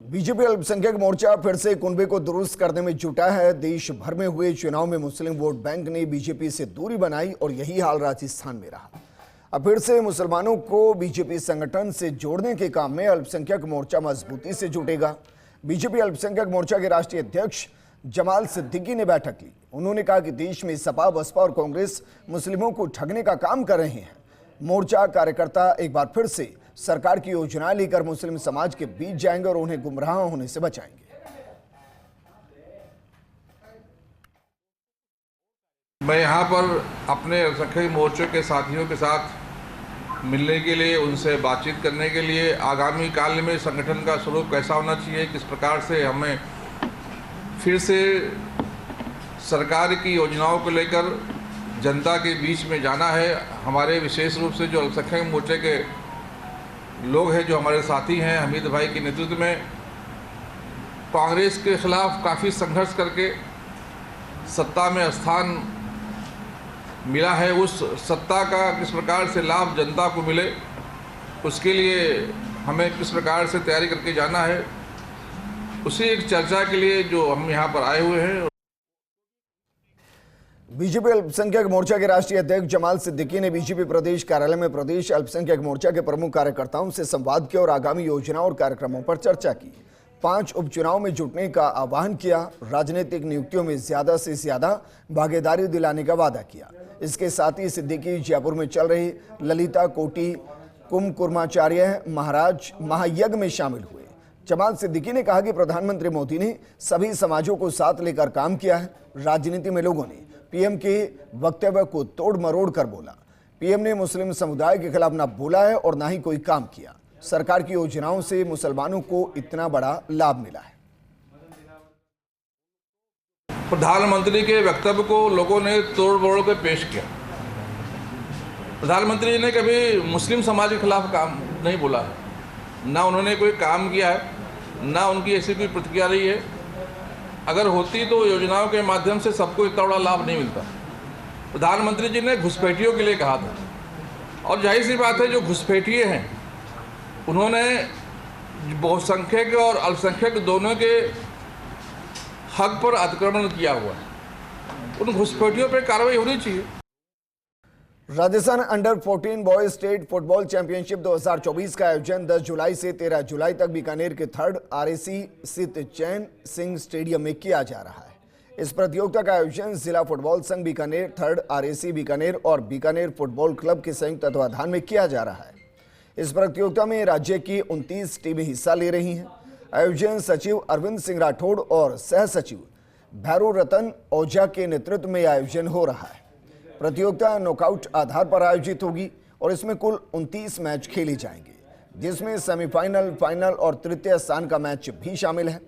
BJP अल्पसंख्यक मोर्चा फिर से कुनबे को दुरुस्त करने में जुटा है। देश भर में हुए चुनाव में मुस्लिम वोट बैंक ने बीजेपी से दूरी बनाई और यही हाल राजस्थान में रहा। अब फिर से मुसलमानों को बीजेपी संगठन से जोड़ने के काम में अल्पसंख्यक मोर्चा मजबूती से जुटेगा। बीजेपी अल्पसंख्यक मोर्चा के राष्ट्रीय अध्यक्ष जमाल सिद्दीकी ने बैठक ली। उन्होंने कहा कि देश में सपा, बसपा और कांग्रेस मुस्लिमों को ठगने का काम कर रहे हैं। मोर्चा कार्यकर्ता एक बार फिर से सरकार की योजनाएं लेकर मुस्लिम समाज के बीच जाएंगे और उन्हें गुमराह होने से बचाएंगे। मैं यहाँ पर अपने अल्पसंख्यक मोर्चे के साथियों के साथ मिलने के लिए, उनसे बातचीत करने के लिए, आगामी काल में संगठन का स्वरूप कैसा होना चाहिए, किस प्रकार से हमें फिर से सरकार की योजनाओं को लेकर जनता के बीच में जाना है। हमारे विशेष रूप से जो अल्पसंख्यक मोर्चे के लोग हैं, जो हमारे साथी हैं, हमीद भाई के नेतृत्व में कांग्रेस के खिलाफ काफ़ी संघर्ष करके सत्ता में स्थान मिला है। उस सत्ता का किस प्रकार से लाभ जनता को मिले, उसके लिए हमें किस प्रकार से तैयारी करके जाना है, उसी एक चर्चा के लिए जो हम यहाँ पर आए हुए हैं। बीजेपी अल्पसंख्यक मोर्चा के राष्ट्रीय अध्यक्ष जमाल सिद्दीकी ने बीजेपी प्रदेश कार्यालय में प्रदेश अल्पसंख्यक मोर्चा के प्रमुख कार्यकर्ताओं से संवाद किया और आगामी योजनाओं और कार्यक्रमों पर चर्चा की। 5 उपचुनाव में जुटने का आह्वान किया। राजनीतिक नियुक्तियों में ज्यादा से ज्यादा भागीदारी दिलाने का वादा किया। इसके साथ ही सिद्दीकी जयपुर में चल रही ललिता कोटी कुमकुर्माचार्य महाराज महायज्ञ में शामिल हुए। जमाल सिद्दीकी ने कहा कि प्रधानमंत्री मोदी ने सभी समाजों को साथ लेकर काम किया है। राजनीति में लोगों ने पीएम के वक्तव्य को तोड़ मरोड़ कर बोला। पीएम ने मुस्लिम समुदाय के खिलाफ ना बोला है और ना ही कोई काम किया। सरकार की योजनाओं से मुसलमानों को इतना बड़ा लाभ मिला है। प्रधानमंत्री के वक्तव्य को लोगों ने तोड़ मरोड़ कर पेश किया। प्रधानमंत्री जी ने कभी मुस्लिम समाज के खिलाफ काम नहीं बोला है, ना उन्होंने कोई काम किया है, ना उनकी ऐसी कोई प्रतिक्रिया रही है। अगर होती तो योजनाओं के माध्यम से सबको इतना बड़ा लाभ नहीं मिलता। प्रधानमंत्री जी ने घुसपैठियों के लिए कहा था, और जाहिर सी बात है जो घुसपैठिए हैं उन्होंने बहुसंख्यक और अल्पसंख्यक दोनों के हक पर अतिक्रमण किया हुआ है। उन घुसपैठियों पर कार्रवाई होनी चाहिए। Rajasthan under 14 boys state football championship 2024 का आयोजन 10 जुलाई से 13 जुलाई तक बीकानेर के 3rd RAC स्थित चैन सिंह स्टेडियम में किया जा रहा है। इस प्रतियोगिता का आयोजन जिला फुटबॉल संघ बीकानेर, 3rd RAC बीकानेर और बीकानेर फुटबॉल क्लब के संयुक्त तत्वाधान में किया जा रहा है। इस प्रतियोगिता में राज्य की 29 टीमें हिस्सा ले रही हैं। आयोजन सचिव अरविंद सिंह राठौड़ और सह सचिव भैरू रतन ओझा के नेतृत्व में आयोजन हो रहा है। प्रतियोगिता नॉकआउट आधार पर आयोजित होगी और इसमें कुल 29 मैच खेले जाएंगे, जिसमें सेमीफाइनल, फाइनल और तृतीय स्थान का मैच भी शामिल है।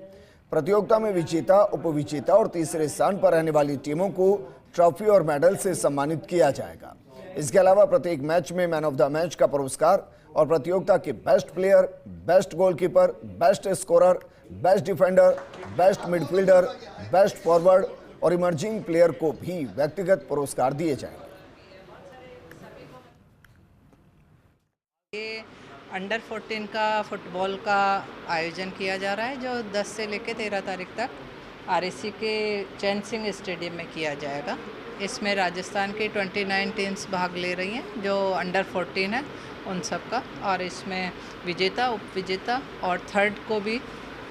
प्रतियोगिता में विजेता, उपविजेता और तीसरे स्थान पर रहने वाली टीमों को ट्रॉफी और मेडल से सम्मानित किया जाएगा। इसके अलावा प्रत्येक मैच में मैन ऑफ द मैच का पुरस्कार और प्रतियोगिता के best player, best goalkeeper, best scorer, best defender, best midfielder, best forward और इमर्जिंग प्लेयर को भी व्यक्तिगत पुरस्कार दिए जाएंगे। ये अंडर 14 का फुटबॉल का आयोजन किया जा रहा है, जो 10 से लेकर 13 तारीख तक RAC के चैन सिंह स्टेडियम में किया जाएगा। इसमें राजस्थान की 29 टीम्स भाग ले रही हैं, जो अंडर 14 है उन सब का, और इसमें विजेता, उपविजेता और 3rd को भी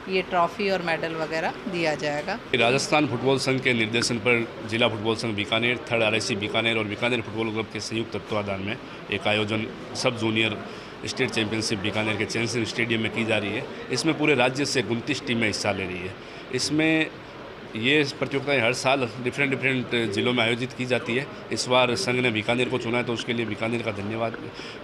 ये ट्रॉफी और मेडल वगैरह दिया जाएगा। राजस्थान फुटबॉल संघ के निर्देशन पर जिला फुटबॉल संघ बीकानेर, 3rd RAC बीकानेर और बीकानेर फुटबॉल क्लब के संयुक्त तत्वाधान में एक आयोजन सब जूनियर स्टेट चैंपियनशिप बीकानेर के चैन सिंह स्टेडियम में की जा रही है। इसमें पूरे राज्य से 29 टीमें हिस्सा ले रही है। इसमें ये प्रतियोगिताएं हर साल डिफरेंट ज़िलों में आयोजित की जाती है। इस बार संघ ने बीकानेर को चुना है, तो उसके लिए बीकानेर का धन्यवाद,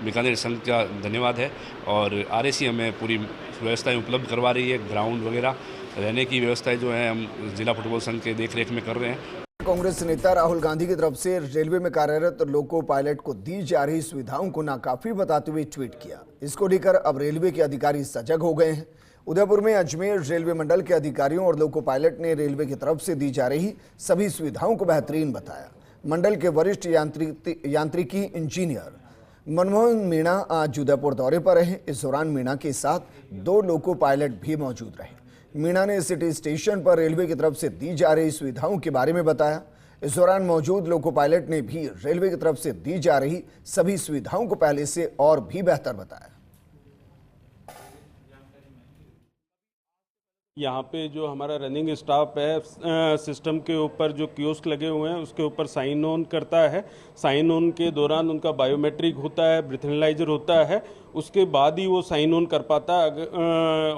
बीकानेर संघ का धन्यवाद है। और RAC हमें पूरी व्यवस्थाएं उपलब्ध करवा रही है। ग्राउंड वगैरह, रहने की व्यवस्थाएं जो है हम जिला फुटबॉल संघ के देखरेख में कर रहे हैं। कांग्रेस नेता राहुल गांधी की तरफ से रेलवे में कार्यरत लोको पायलट को दी जा रही सुविधाओं को नाकाफी बताते हुए ट्वीट किया। इसको लेकर अब रेलवे के अधिकारी सजग हो गए हैं। उदयपुर में अजमेर रेलवे मंडल के अधिकारियों और लोको पायलट ने रेलवे की तरफ से दी जा रही सभी सुविधाओं को बेहतरीन बताया। मंडल के वरिष्ठ यांत्रिकी इंजीनियर मनमोहन मीणा आज उदयपुर दौरे पर रहे। इस दौरान मीणा के साथ 2 लोको पायलट भी मौजूद रहे। मीणा ने सिटी स्टेशन पर रेलवे की तरफ से दी जा रही सुविधाओं के बारे में बताया। इस दौरान मौजूद लोको पायलट ने भी रेलवे की तरफ से दी जा रही सभी सुविधाओं को पहले से और भी बेहतर बताया। यहाँ पे जो हमारा रनिंग स्टाफ है सिस्टम के ऊपर जो कियोस्क लगे हुए हैं उसके ऊपर साइन ऑन करता है। साइन ऑन के दौरान उनका बायोमेट्रिक होता है, ब्रीथ एनालाइजर होता है, उसके बाद ही वो साइन ऑन कर पाता है।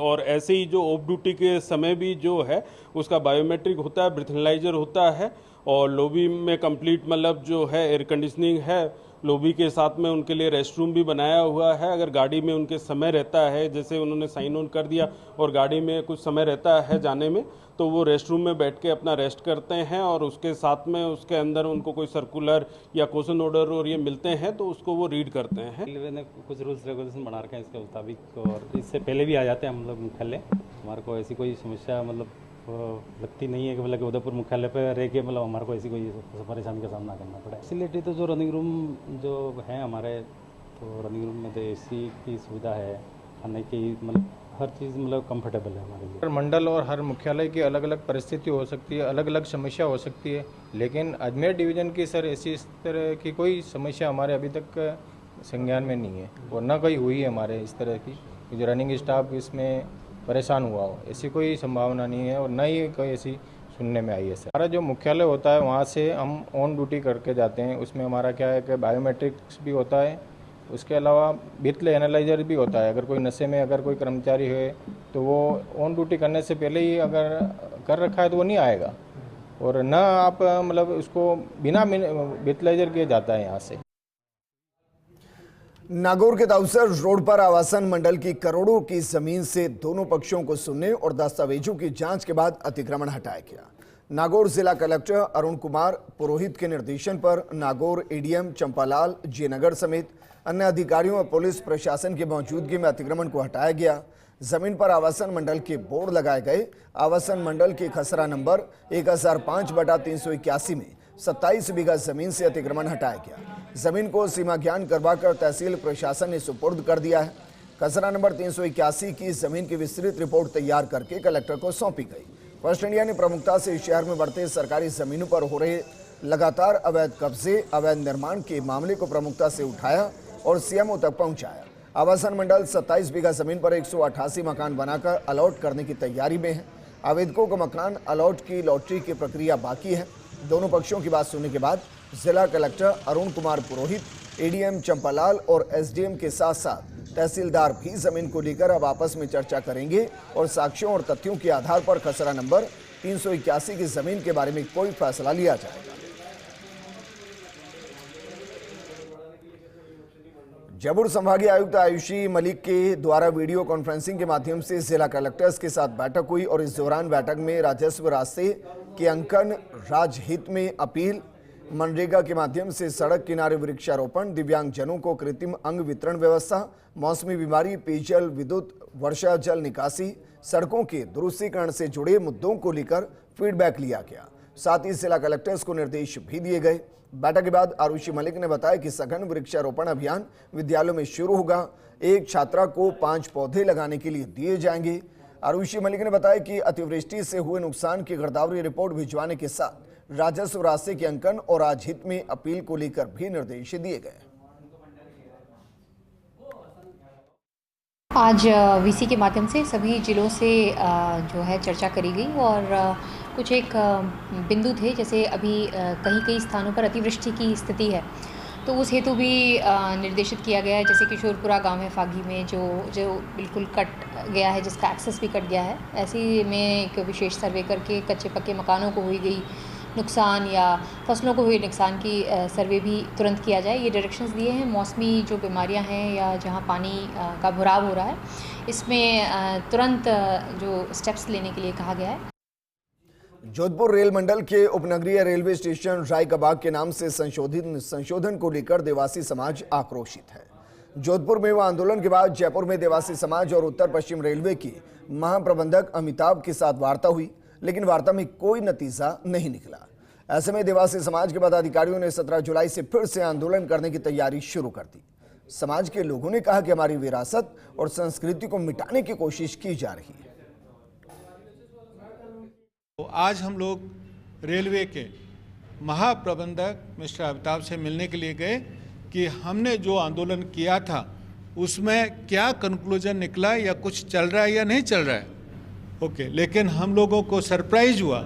और ऐसे ही जो ऑफ ड्यूटी के समय भी जो है उसका बायोमेट्रिक होता है, ब्रीथ एनालाइजर होता है। और लॉबी में कंप्लीट मतलब जो है एयर कंडीशनिंग है। लॉबी के साथ में उनके लिए रेस्ट रूम भी बनाया हुआ है। अगर गाड़ी में उनके समय रहता है, जैसे उन्होंने साइन ऑन कर दिया और गाड़ी में कुछ समय रहता है जाने में, तो वो रेस्ट रूम में बैठ के अपना रेस्ट करते हैं। और उसके साथ में उसके अंदर उनको कोई सर्कुलर या क्वेश्चन ऑर्डर और ये मिलते हैं तो उसको वो रीड करते हैं। रेलवे ने कुछ रूल्स रेगुलेशन बना रखे हैं इसके मुताबिक, और इससे पहले भी आ जाते हैं हम लोग मुख्यालय। हमारे को ऐसी कोई समस्या मतलब लगती नहीं है कि मतलब उदयपुर मुख्यालय पे रह के मतलब हमारे को ऐसी कोई परेशानी का सामना करना पड़ा। फैसिलिटी तो जो रनिंग रूम जो है हमारे, तो रनिंग रूम में तो एसी की सुविधा है, खाने की मतलब हर चीज़ मतलब कंफर्टेबल है हमारे लिए। हर मंडल और हर मुख्यालय की अलग अलग परिस्थिति हो सकती है, अलग अलग समस्या हो सकती है, लेकिन अजमेर डिवीज़न की सर ऐसी इस तरह की कोई समस्या हमारे अभी तक संज्ञान में नहीं है और ना कोई हुई है हमारे इस तरह की जो रनिंग स्टाफ इसमें परेशान हुआ हो, ऐसी कोई संभावना नहीं है और न ही कोई ऐसी सुनने में आई है। सर हमारा जो मुख्यालय होता है वहाँ से हम ऑन ड्यूटी करके जाते हैं। उसमें हमारा क्या है कि बायोमेट्रिक्स भी होता है, उसके अलावा ब्रीथ एनालाइजर भी होता है। अगर कोई नशे में अगर कोई कर्मचारी है तो वो ऑन ड्यूटी करने से पहले ही अगर कर रखा है तो वो नहीं आएगा, और न आप मतलब उसको बिना ब्रीथ एनालाइजर किए जाता है यहाँ से। नागौर के ताउसर रोड पर आवासन मंडल की करोड़ों की जमीन से दोनों पक्षों को सुनने और दस्तावेजों की जांच के बाद अतिक्रमण हटाया गया। नागौर जिला कलेक्टर अरुण कुमार पुरोहित के निर्देशन पर नागौर एडीएम चंपालाल जयनगर समेत अन्य अधिकारियों और पुलिस प्रशासन की मौजूदगी में अतिक्रमण को हटाया गया। जमीन पर आवासन मंडल के बोर्ड लगाए गए। आवासन मंडल के खसरा नंबर 1005/381 में 27 बीघा जमीन से अतिक्रमण हटाया गया। जमीन को सीमा ज्ञान करवाकर तहसील प्रशासन ने सुपुर्द कर दिया है। खसरा नंबर 381 की जमीन की विस्तृत रिपोर्ट तैयार करके कलेक्टर को सौंपी गई। फर्स्ट इंडिया ने प्रमुखता से शहर में बढ़ते सरकारी जमीनों पर हो रहे लगातार अवैध कब्जे, अवैध निर्माण के मामले को प्रमुखता से उठाया और सीएमओ तक पहुंचाया। आवासन मंडल 27 बीघा जमीन पर 188 मकान बनाकर अलॉट करने की तैयारी में है। आवेदकों को मकान अलॉट की लॉटरी की प्रक्रिया बाकी है। दोनों पक्षों की बात सुनने के बाद जिला कलेक्टर अरुण कुमार पुरोहित, एडीएम चंपालाल और एसडीएम के साथ साथ तहसीलदार भी जमीन को लेकर अब आपस में चर्चा करेंगे और साक्ष्यों और तथ्यों के आधार पर खसरा नंबर 381 की जमीन के बारे में कोई फैसला लिया जाएगा। जयपुर संभागीय आयुक्त आयुषी मलिक के द्वारा वीडियो कॉन्फ्रेंसिंग के माध्यम से जिला कलेक्टर्स के साथ बैठक हुई और इस दौरान बैठक में राजस्व रास्ते के अंकन, राजहित में अपील, मनरेगा के माध्यम से सड़क किनारे वृक्षारोपण, दिव्यांगजनों को कृत्रिम अंग वितरण व्यवस्था, मौसमी बीमारी, पेयजल, विद्युत, वर्षा जल निकासी, सड़कों के दुरुस्तीकरण से जुड़े मुद्दों को लेकर फीडबैक लिया गया। साथ ही जिला कलेक्टर्स को निर्देश भी दिए गए। बैठक के बाद आरुषि मलिक ने बताया कि सघन वृक्षारोपण अभियान विद्यालयों में शुरू होगा। एक छात्रा को 5 पौधे लगाने के लिए दिए जाएंगे। आरुषि मलिक ने बताया कि अतिवृष्टि से हुए नुकसान की गिरदावरी रिपोर्ट भिजवाने के साथ राजस्व रास्ते के अंकन और राजहित में अपील को लेकर भी निर्देश दिए गए। आज वीसी के माध्यम से सभी जिलों से जो है चर्चा करी गई और कुछ एक बिंदु थे, जैसे अभी कई स्थानों पर अतिवृष्टि की स्थिति है तो उस हेतु भी निर्देशित किया गया है। जैसे किशोरपुरा गांव है फागी में जो बिल्कुल कट गया है, जिसका एक्सेस भी कट गया है। ऐसे में एक विशेष सर्वे करके कच्चे पक्के मकानों को हुई गई नुकसान या फसलों को हुए नुकसान की सर्वे भी तुरंत किया जाए। ये डायरेक्शंस दिए हैं। मौसमी जो बीमारियां हैं या जहां पानी का भराव हो रहा है, इसमें तुरंत जो स्टेप्स लेने के लिए कहा गया है। जोधपुर रेल मंडल के उपनगरीय रेलवे स्टेशन राय का बाग के नाम से संशोधन को लेकर देवासी समाज आक्रोशित है। जोधपुर में हुआ आंदोलन के बाद जयपुर में देवासी समाज और उत्तर पश्चिम रेलवे के महाप्रबंधक अमिताभ के साथ वार्ता हुई, लेकिन वार्ता में कोई नतीजा नहीं निकला। ऐसे में देवासी समाज के पदाधिकारियों ने 17 जुलाई से फिर से आंदोलन करने की तैयारी शुरू कर दी। समाज के लोगों ने कहा कि हमारी विरासत और संस्कृति को मिटाने की कोशिश की जा रही है। तो आज हम लोग रेलवे के महाप्रबंधक मिस्टर अमिताभ से मिलने के लिए गए कि हमने जो आंदोलन किया था उसमें क्या कंक्लूजन निकला या कुछ चल रहा है या नहीं चल रहा है। ओके, लेकिन हम लोगों को सरप्राइज हुआ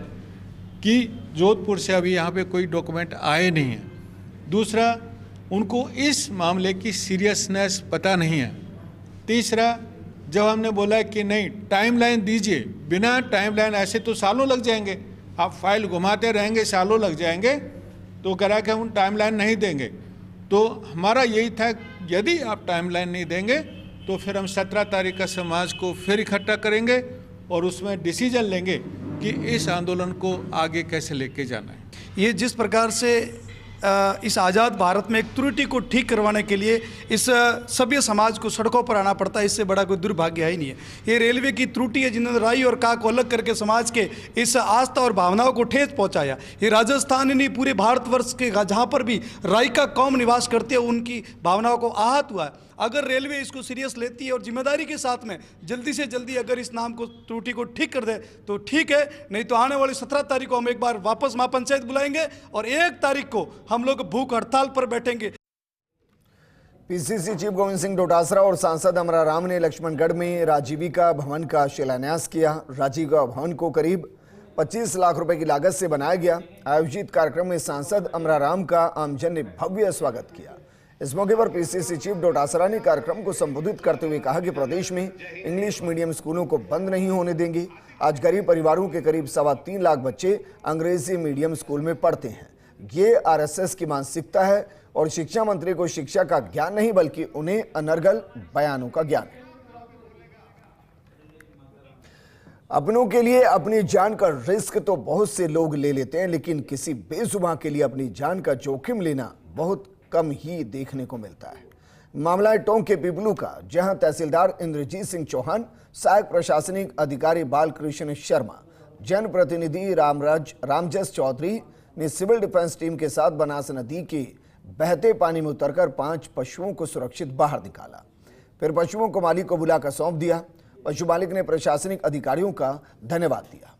कि जोधपुर से अभी यहाँ पे कोई डॉक्यूमेंट आए नहीं हैं। दूसरा, उनको इस मामले की सीरियसनेस पता नहीं है। तीसरा, जब हमने बोला कि नहीं टाइमलाइन दीजिए, बिना टाइमलाइन ऐसे तो सालों लग जाएंगे, आप फाइल घुमाते रहेंगे सालों लग जाएंगे, तो कह रहा कि हम टाइमलाइन नहीं देंगे। तो हमारा यही था, यदि आप टाइमलाइन नहीं देंगे तो फिर हम 17 तारीख का समाज को फिर इकट्ठा करेंगे और उसमें डिसीजन लेंगे कि इस आंदोलन को आगे कैसे लेके जाना है। ये जिस प्रकार से इस आज़ाद भारत में एक त्रुटि को ठीक करवाने के लिए इस सभ्य समाज को सड़कों पर आना पड़ता है, इससे बड़ा कोई दुर्भाग्य है ही नहीं है। ये रेलवे की त्रुटि है जिन्होंने राई और का को अलग करके समाज के इस आस्था और भावनाओं को ठेस पहुंचाया। ये राजस्थान ही नहीं, पूरे भारतवर्ष के जहाँ पर भी राई का कौम निवास करते हैं उनकी भावनाओं को आहत हुआ है। अगर रेलवे इसको सीरियस लेती है और जिम्मेदारी के साथ में जल्दी से जल्दी अगर इस नाम को त्रुटि को ठीक कर दे तो ठीक है, नहीं तो आने वाली 17 तारीख को हम एक बार वापस महापंचायत बुलाएंगे और 1 तारीख को हम लोग भूख हड़ताल पर बैठेंगे। पीसीसी चीफ गोविंद सिंह डोटासरा और सांसद अमराराम ने लक्ष्मणगढ़ में राजीविका भवन का शिलान्यास किया। राजीविका भवन को करीब 25 लाख रुपए की लागत से बनाया गया। आयोजित कार्यक्रम में सांसद अमराराम का आमजन ने भव्य स्वागत किया। इस मौके पर पीसीसी चीफ डोटासरा ने कार्यक्रम को संबोधित करते हुए कहा कि प्रदेश में इंग्लिश मीडियम स्कूलों को बंद नहीं होने देंगे। आज गरीब परिवारों के करीब 3.25 लाख बच्चे अंग्रेजी मीडियम स्कूल में पढ़ते हैं। ये आरएसएस की मानसिकता है और शिक्षा मंत्री को शिक्षा का ज्ञान नहीं बल्कि उन्हें अनर्गल बयानों का ज्ञान है। अपनों के लिए अपनी जान का रिस्क तो बहुत से लोग ले लेते हैं, लेकिन किसी बेजुबान के लिए अपनी जान का जोखिम लेना बहुत कम ही देखने को मिलता है। मामला है टोंक के पिपलू का, जहां तहसीलदार इंद्रजीत सिंह चौहान, सहायक प्रशासनिक अधिकारी बालकृष्ण शर्मा, जनप्रतिनिधि रामजस चौधरी ने सिविल डिफेंस टीम के साथ बनास नदी के बहते पानी में उतरकर 5 पशुओं को सुरक्षित बाहर निकाला। फिर पशुओं को मालिक को बुलाकर सौंप दिया। पशु मालिक ने प्रशासनिक अधिकारियों का धन्यवाद दिया।